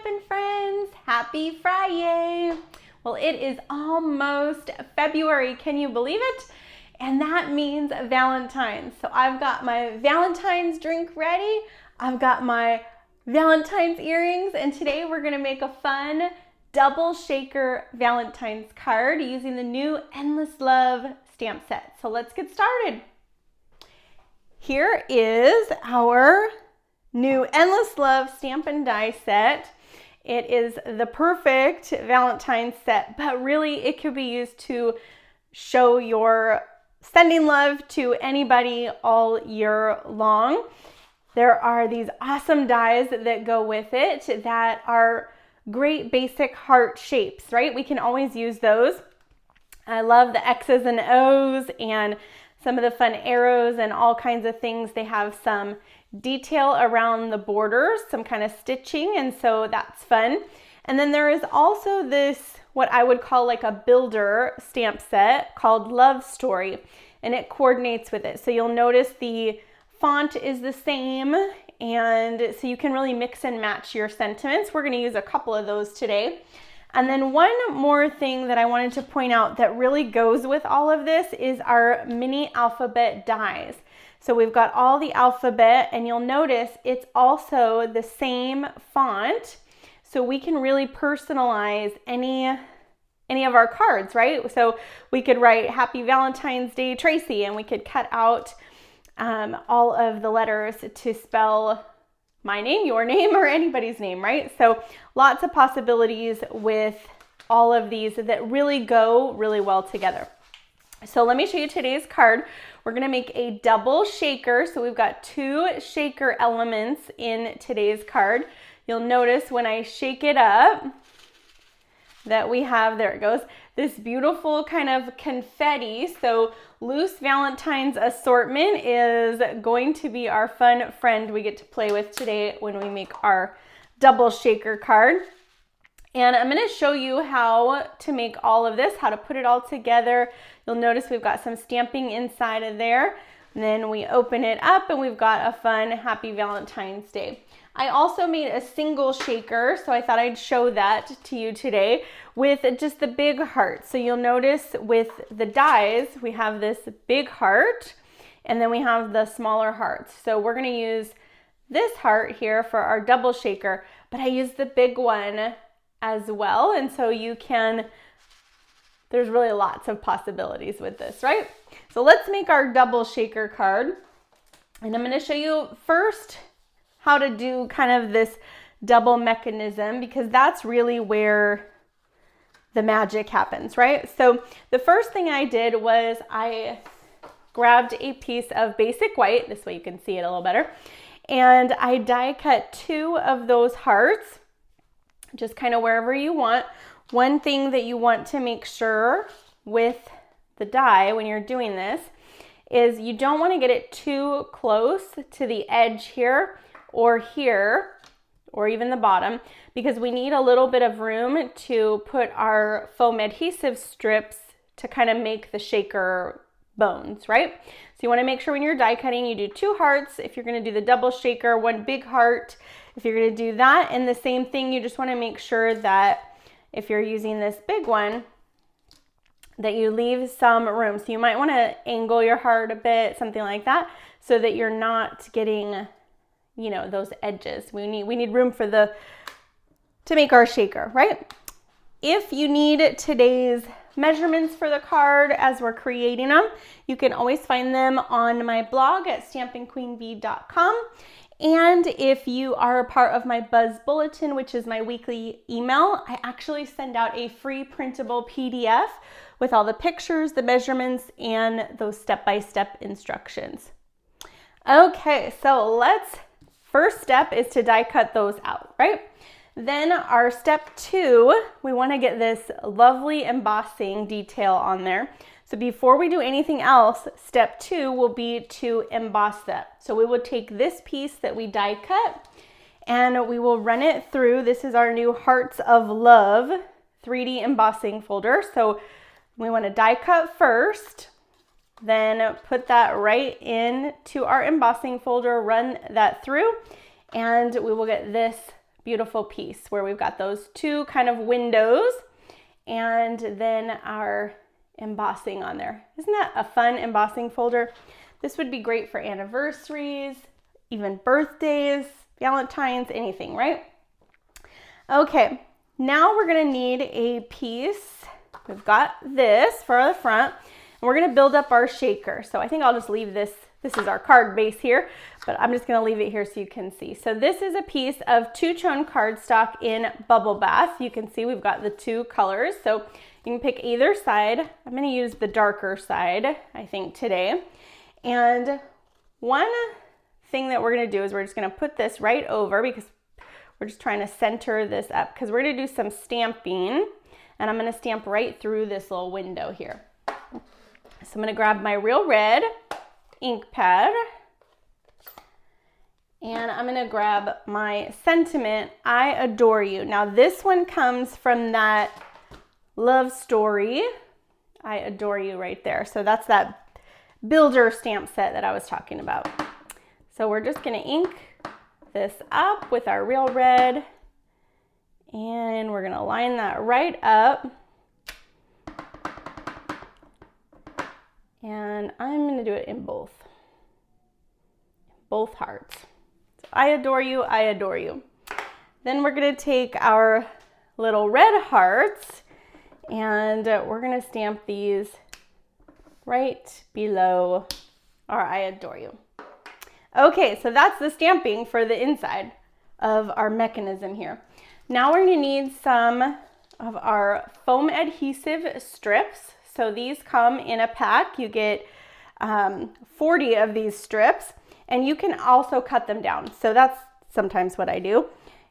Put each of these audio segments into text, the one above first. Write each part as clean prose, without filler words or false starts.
Stampin' friends, happy Fri-YAY. Well, it is almost February, can you believe it? And that means Valentine's. So I've got my Valentine's drink ready. I've got my Valentine's earrings, and today we're gonna make a fun double shaker Valentine's card using the new Endless Love stamp set. So let's get started. Here is our new Endless Love stamp and die set. It is the perfect Valentine's set, but really it could be used to show your sending love to anybody all year long. There are these awesome dies that go with it that are great basic heart shapes, right? We can always use those. I love the X's and O's and some of the fun arrows and all kinds of things. They have some detail around the borders, some kind of stitching, and so that's fun. And then there is also this, what I would call like a builder stamp set called Love Story, and it coordinates with it. So you'll notice the font is the same, and so you can really mix and match your sentiments. We're gonna use a couple of those today. And then one more thing that I wanted to point out that really goes with all of this is our mini alphabet dies. So we've got all the alphabet, and you'll notice it's also the same font. So we can really personalize any of our cards, right? So we could write Happy Valentine's Day, Tracy, and we could cut out all of the letters to spell my name, your name, or anybody's name, right? So lots of possibilities with all of these that really go really well together. So let me show you today's card. We're gonna make a double shaker. So we've got two shaker elements in today's card. You'll notice when I shake it up that we have, there it goes, this beautiful kind of confetti. So Loose Valentine's Assortment is going to be our fun friend we get to play with today when we make our double shaker card. And I'm gonna show you how to make all of this, how to put it all together. You'll notice we've got some stamping inside of there. And then we open it up and we've got a fun Happy Valentine's Day. I also made a single shaker, so I thought I'd show that to you today with just the big heart. So you'll notice with the dies, we have this big heart and then we have the smaller hearts. So we're gonna use this heart here for our double shaker, but I used the big one as well. And so you can, there's really lots of possibilities with this, right? So let's make our double shaker card. And I'm gonna show you first how to do kind of this double mechanism, because that's really where the magic happens, right? So the first thing I did was I grabbed a piece of basic white, this way you can see it a little better, and I die cut two of those hearts, just kind of wherever you want. One thing that you want to make sure with the die when you're doing this is you don't want to get it too close to the edge here, or even the bottom, because we need a little bit of room to put our foam adhesive strips to kind of make the shaker bones, right? So you want to make sure when you're die cutting, you do two hearts. If you're going to do the double shaker, one big heart. If you're going to do that, and the same thing, you just want to make sure that if you're using this big one, that you leave some room. So you might want to angle your heart a bit, something like that, so that you're not getting, you know, those edges. We need room for to make our shaker, right? If you need today's measurements for the card as we're creating them, you can always find them on my blog at stampingqueenbee.com. And if you are a part of my Buzz Bulletin, which is my weekly email, I actually send out a free printable PDF with all the pictures, the measurements, and those step-by-step instructions. Okay, so first step is to die cut those out, right? Then our step two, we want to get this lovely embossing detail on there. So before we do anything else, step two will be to emboss that. So we will take this piece that we die cut and we will run it through. This is our new Hearts of Love 3D embossing folder. So we want to die cut first, then put that right into our embossing folder, run that through, and we will get this beautiful piece where we've got those two kind of windows and then our embossing on there. Isn't that a fun embossing folder? This would be great for anniversaries, even birthdays, Valentine's, anything, right? Okay, now we're gonna need a piece. We've got this for the front, and we're gonna build up our shaker. So I think I'll just leave this. This is our card base here, but I'm just gonna leave it here so you can see. So this is a piece of two-tone cardstock in Bubble Bath. You can see we've got the two colors, so you can pick either side. I'm gonna use the darker side, I think, today. And one thing that we're gonna do is we're just gonna put this right over because we're just trying to center this up because we're gonna do some stamping, and I'm gonna stamp right through this little window here. So I'm gonna grab my Real Red ink pad, and I'm gonna grab my sentiment, I Adore You. Now this one comes from that love story, I Adore You, right there. So that's that builder stamp set that I was talking about. So we're just gonna ink this up with our Real Red, and we're gonna line that right up. And I'm gonna do it in both hearts. So I adore you, I adore you. Then we're gonna take our little red hearts and we're gonna stamp these right below our I adore you. Okay, so that's the stamping for the inside of our mechanism here. Now we're gonna need some of our foam adhesive strips. So these come in a pack. You get 40 of these strips, and you can also cut them down. So that's sometimes what I do.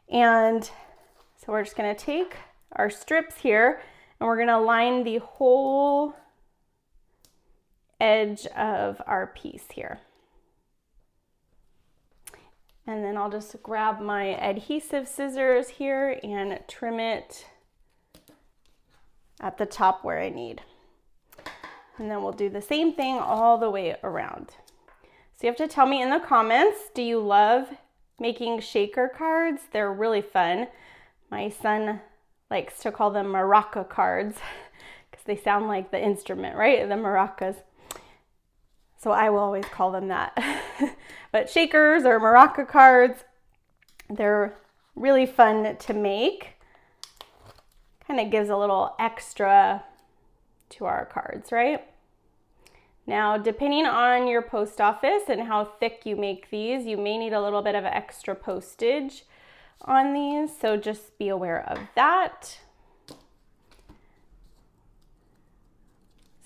And so we're just gonna take our strips here, and we're gonna line the whole edge of our piece here. And then I'll just grab my adhesive scissors here and trim it at the top where I need. And then we'll do the same thing all the way around. So you have to tell me in the comments, do you love making shaker cards? They're really fun. My son likes to call them maraca cards because they sound like the instrument, right? The maracas. So I will always call them that. But shakers or maraca cards, they're really fun to make. Kind of gives a little extra to our cards, right? Now, depending on your post office and how thick you make these, you may need a little bit of extra postage on these, so just be aware of that.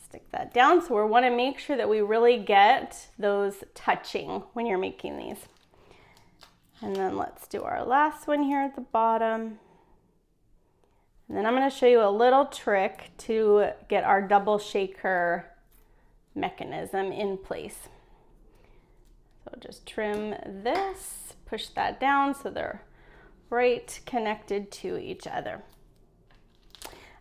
Stick that down. So we want to make sure that we really get those touching when you're making these. And then let's do our last one here at the bottom. And then I'm going to show you a little trick to get our double shaker mechanism in place. So just trim this, push that down so they're right connected to each other.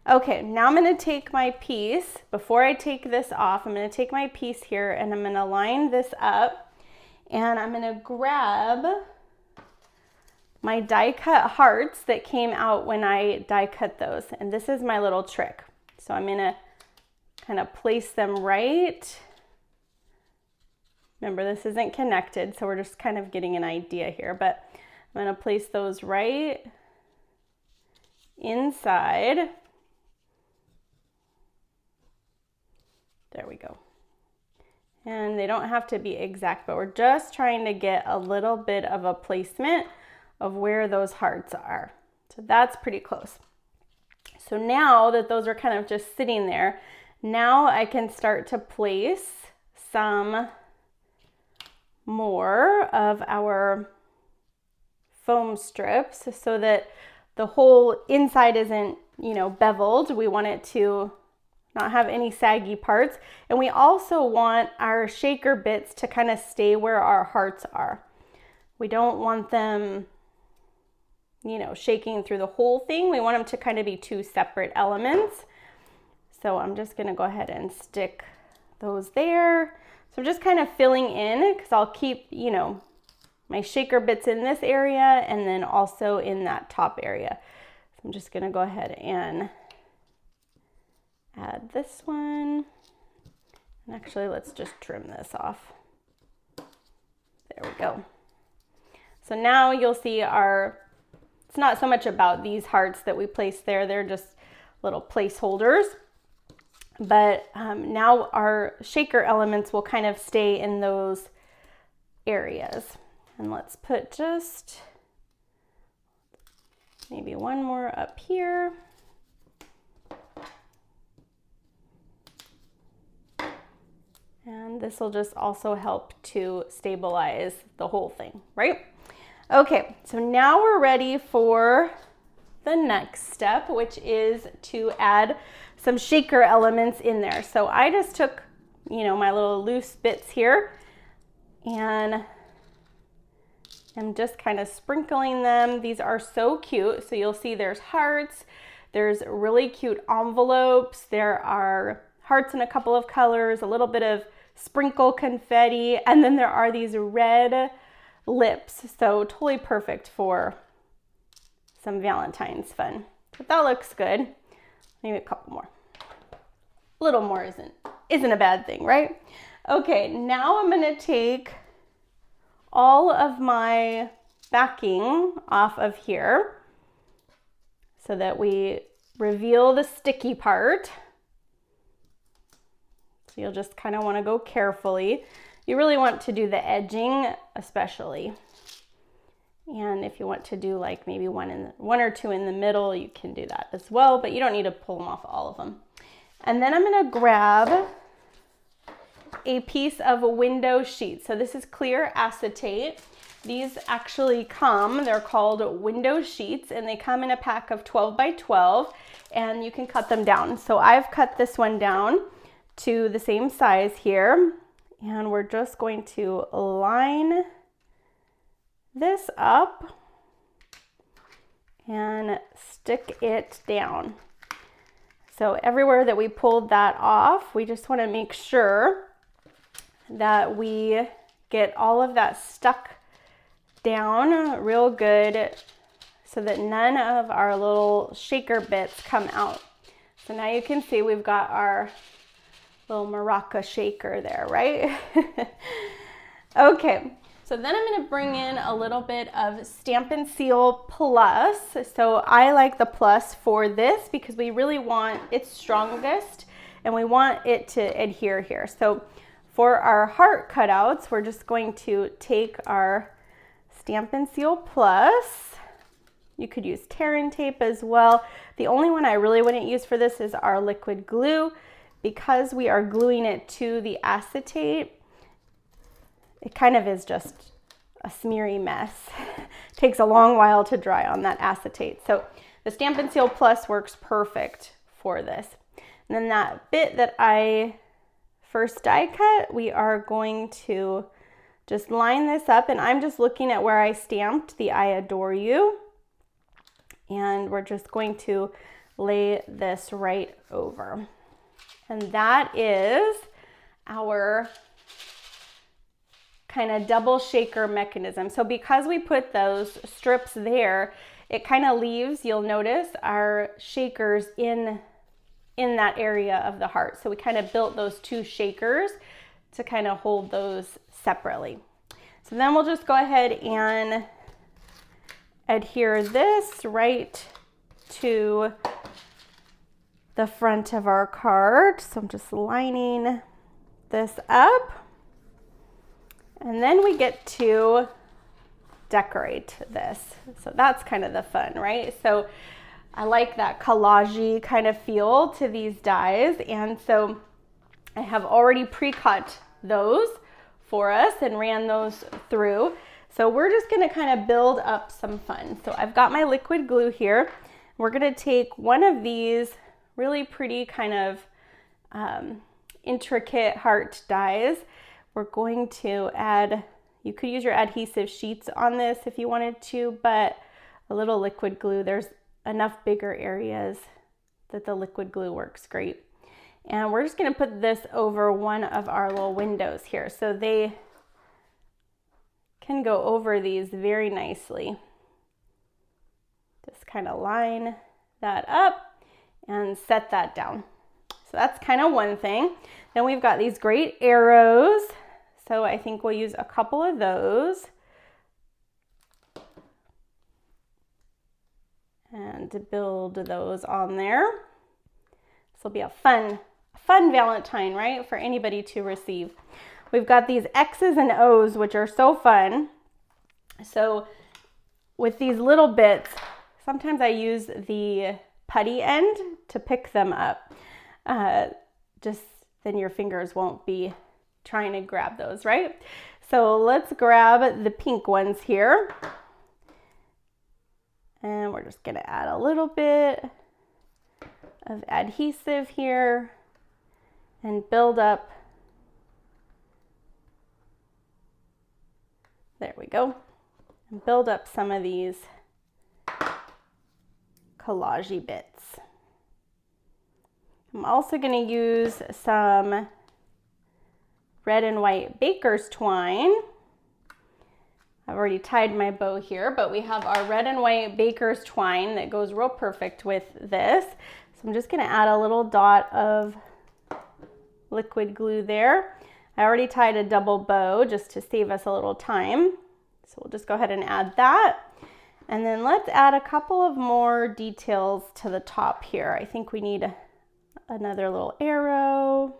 Okay, now I'm going to take my piece. Before I take this off, I'm going to take my piece here and I'm going to line this up, and I'm going to grab my die cut hearts that came out when I die cut those. And this is my little trick. So I'm going to kind of place them right. Remember, this isn't connected, so we're just kind of getting an idea here, but I'm going to place those right inside. There we go. And they don't have to be exact, but we're just trying to get a little bit of a placement of where those hearts are. So that's pretty close. So now that those are kind of just sitting there, now I can start to place some more of our foam strips so that the whole inside isn't, beveled. We want it to not have any saggy parts. And we also want our shaker bits to kind of stay where our hearts are. We don't want them, shaking through the whole thing. We want them to kind of be two separate elements. So I'm just going to go ahead and stick those there. So I'm just kind of filling in because I'll keep, my shaker bits in this area and then also in that top area. So I'm just gonna go ahead and add this one. And actually, let's just trim this off. There we go. So now you'll see it's not so much about these hearts that we place there, they're just little placeholders. But now our shaker elements will kind of stay in those areas. And let's put just maybe one more up here. And this will just also help to stabilize the whole thing, right? Okay, so now we're ready for the next step, which is to add some shaker elements in there. So I just took, my little loose bits here and I'm just kind of sprinkling them. These are so cute. So you'll see there's hearts, there's really cute envelopes, there are hearts in a couple of colors, a little bit of sprinkle confetti, and then there are these red lips. So totally perfect for some Valentine's fun. But that looks good. Maybe a couple more. A little more isn't a bad thing, right? Okay, now I'm gonna take all of my backing off of here so that we reveal the sticky part. So you'll just kind of want to go carefully. You really want to do the edging especially. And if you want to do like maybe one or two in the middle, you can do that as well, but you don't need to pull them off all of them. And then I'm gonna grab a piece of window sheet. So this is clear acetate. These actually they're called window sheets, and they come in a pack of 12 by 12, and you can cut them down. So I've cut this one down to the same size here, and we're just going to line this up and stick it down. So everywhere that we pulled that off, we just want to make sure that we get all of that stuck down real good so that none of our little shaker bits come out. So now you can see we've got our little maraca shaker there, right? Okay. So then I'm going to bring in a little bit of Stampin' Seal Plus. So I like the Plus for this because we really want it strongest and we want it to adhere here. So for our heart cutouts, we're just going to take our Stampin' Seal Plus. You could use tear-in tape as well. The only one I really wouldn't use for this is our liquid glue because we are gluing it to the acetate. It kind of is just a smeary mess. It takes a long while to dry on that acetate. So the Stampin' Seal Plus works perfect for this. And then that bit that I first die cut, we are going to just line this up, and I'm just looking at where I stamped the I Adore You. And we're just going to lay this right over. And that is our kind of double shaker mechanism. So because we put those strips there, it kind of leaves, you'll notice, our shakers in that area of the heart. So we kind of built those two shakers to kind of hold those separately. So then we'll just go ahead and adhere this right to the front of our card. So I'm just lining this up. And then we get to decorate this. So that's kind of the fun, right? So I like that collage-y kind of feel to these dies. And so I have already pre-cut those for us and ran those through. So we're just gonna kind of build up some fun. So I've got my liquid glue here. We're gonna take one of these really pretty kind of intricate heart dies. We're going to add, you could use your adhesive sheets on this if you wanted to, but a little liquid glue, there's enough bigger areas that the liquid glue works great. And we're just gonna put this over one of our little windows here so they can go over these very nicely. Just kind of line that up and set that down. So that's kind of one thing. Then we've got these great arrows. So I think we'll use a couple of those. And to build those on there. This will be a fun Valentine, right? For anybody to receive. We've got these X's and O's, which are so fun. So with these little bits, sometimes I use the putty end to pick them up. Just then your fingers won't be trying to grab those, right? So let's grab the pink ones here. And we're just gonna add a little bit of adhesive here and build up. There we go. And build up some of these collage-y bits. I'm also going to use some red and white baker's twine. I've already tied my bow here, but we have our red and white baker's twine that goes real perfect with this. So I'm just going to add a little dot of liquid glue there. I already tied a double bow just to save us a little time. So we'll just go ahead and add that. And then let's add a couple of more details to the top here. I think we need another little arrow.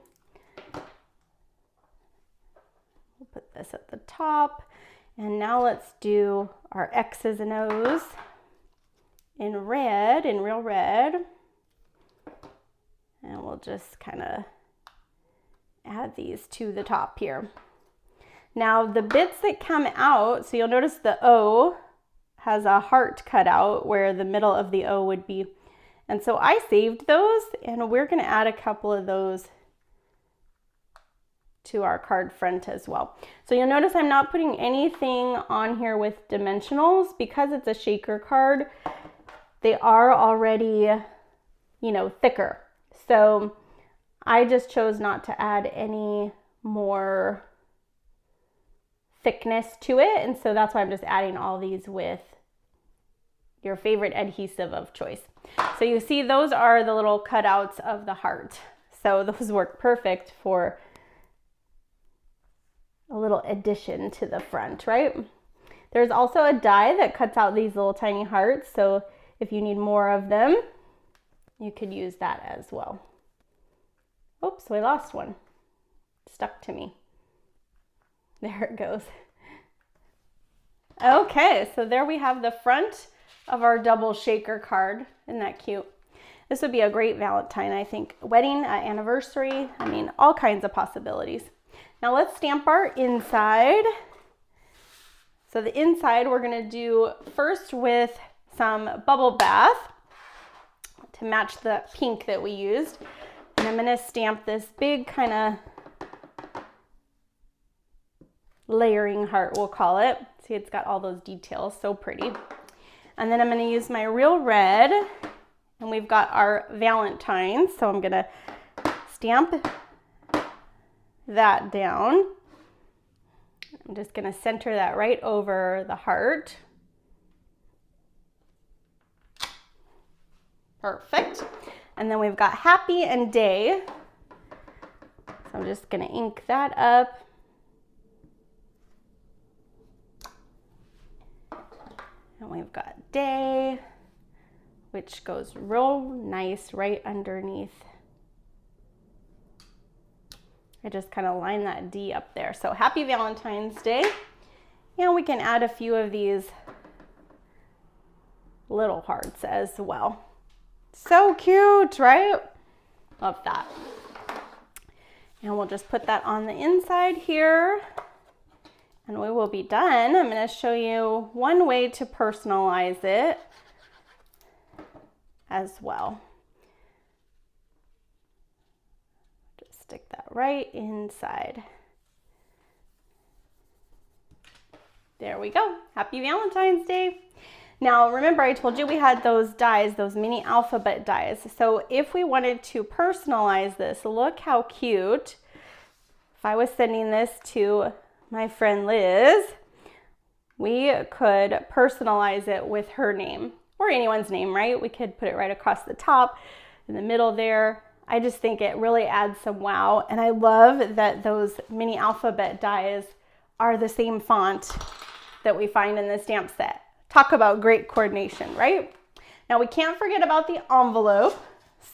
We'll put this at the top. And now let's do our X's and O's in red, in real red. And we'll just kind of add these to the top here. Now the bits that come out, so you'll notice the O has a heart cut out where the middle of the O would be. And so I saved those, and we're going to add a couple of those to our card front as well. So you'll notice I'm not putting anything on here with dimensionals because it's a shaker card. They are already, you know, thicker. So I just chose not to add any more thickness to it. And so that's why I'm just adding all these with your favorite adhesive of choice. So you see those are the little cutouts of the heart. So those work perfect for a little addition to the front, right? There's also a die that cuts out these little tiny hearts. So if you need more of them, you could use that as well. Oops, we lost one. Stuck to me. There it goes. Okay, so there we have the front of our double shaker card. Isn't that cute? This would be a great Valentine, I think. Wedding, anniversary, I mean, all kinds of possibilities. Now let's stamp our inside. So the inside we're gonna do first with some bubble bath to match the pink that we used. And I'm gonna stamp this big kind of layering heart, we'll call it. See, it's got all those details, so pretty. And then I'm gonna use my real red, and we've got our Valentines. So I'm gonna stamp that down. I'm just gonna center that right over the heart. Perfect. And then we've got happy and day. So I'm just gonna ink that up. And we've got day, which goes real nice right underneath. I just kind of line that D up there. So happy Valentine's Day. And we can add a few of these little hearts as well. So cute, right? Love that. And we'll just put that on the inside here. And we will be done. I'm going to show you one way to personalize it as well. Just stick that right inside. There we go. Happy Valentine's Day. Now, remember I told you we had those dies, those mini alphabet dies. So if we wanted to personalize this, look how cute. If I was sending this to my friend Liz, we could personalize it with her name or anyone's name, right? We could put it right across the top, in the middle there. I just think it really adds some wow. And I love that those mini alphabet dies are the same font that we find in the stamp set. Talk about great coordination, right? Now we can't forget about the envelope.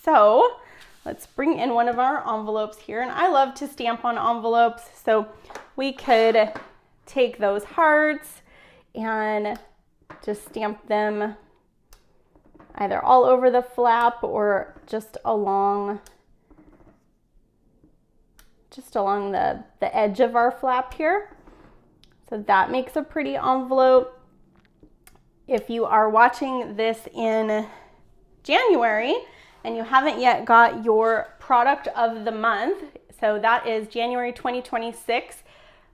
So let's bring in one of our envelopes here. And I love to stamp on envelopes. So we could take those hearts and just stamp them either all over the flap or just along the edge of our flap here. So that makes a pretty envelope. If you are watching this in January and you haven't yet got your product of the month, so that is January 2026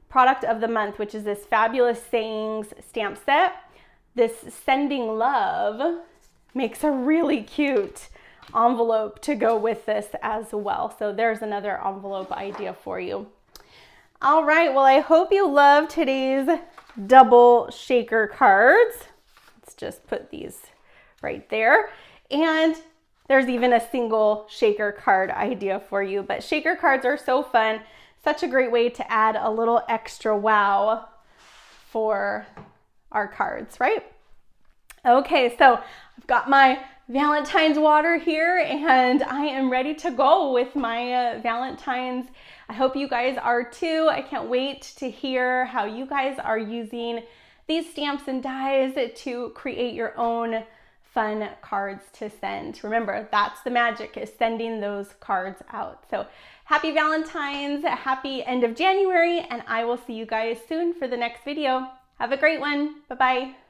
product of the month, which is this Fabulous Sayings stamp set. This Sending Love makes a really cute envelope to go with this as well. So there's another envelope idea for you. All right, well, I hope you love today's double shaker cards. Let's just put these right there. And there's even a single shaker card idea for you, but shaker cards are so fun. Such a great way to add a little extra wow for our cards, right? Okay, so I've got my Valentine's water here and I am ready to go with my Valentine's. I hope you guys are too. I can't wait to hear how you guys are using these stamps and dies to create your own fun cards to send. Remember, that's the magic, is sending those cards out. So happy Valentine's, happy end of January, and I will see you guys soon for the next video. Have a great one. Bye-bye.